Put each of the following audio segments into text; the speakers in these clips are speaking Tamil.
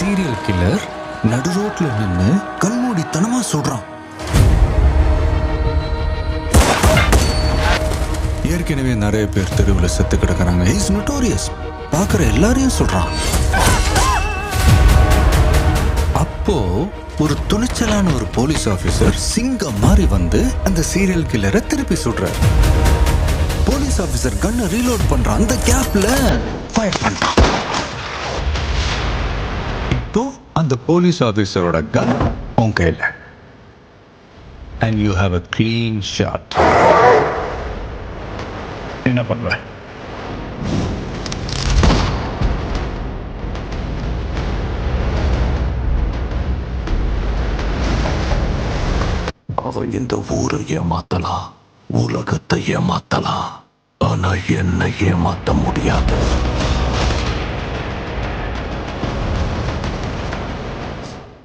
சீரியல் கில்லர் நடு ரோட்ல நின்னு கண்மூடித்தனமா சொல்றான். ஏற்கனவே நிறைய பேர் தெருவில் செத்து கிடக்குறாங்க. Is notorious. பார்க்குற எல்லாரையும் சொல்றான். அப்போ ஒரு துணிச்சலான ஒரு போலீஸ் ஆபீசர் சிங்கம் மாதிரி வந்து அந்த சீரியல் கில்லரை திருப்பி சுடுறார். போலீஸ் ஆபீசர் கன்னை ரீலோட் பண்றான். அந்த கேப்ல ஃபயர் பண்றான். இப்போ அந்த போலீஸ் ஆபீசரோட கன் உன் கையில். And you have a clean shot. என்ன பண்ணுவ? அவன் இந்த ஊரை ஏமாத்தலாம், உலகத்தை ஏமாத்தலாம், ஆனா என்னை ஏமாத்த முடியாது.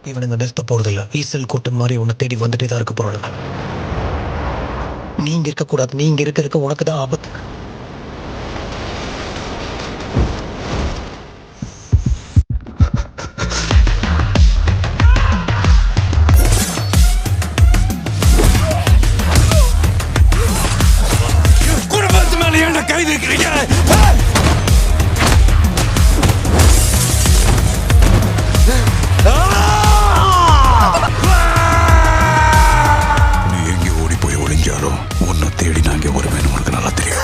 இவனுங்க நிறுத்த போறதில்ல. ஈசல் கூட்டம் மாதிரி உன்னை தேடி வந்துட்டே தான் இருக்க போறாங்க. நீங்க இருக்கக்கூடாது. நீங்க இருக்க உனக்கு தான் ஆபத்து. குடும்பத்து மேல என்ன கை வைக்கிறீங்க? நீ எங்கே ஓடி போய் ஒளிஞ்சாலும் உன்னை தேடி நான் இங்கே வருவேன்னு உனக்கு நல்லா தெரியும்.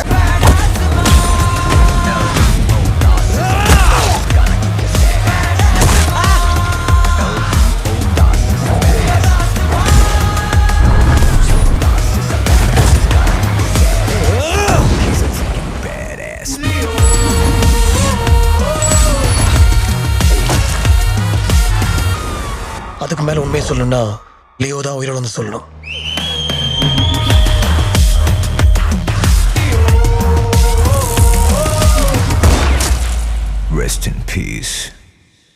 அதுக்கு மேல உண்மையை சொல்லணும்னா லியோ தான் உயிரோட வந்து சொல்லணும். Rest in peace.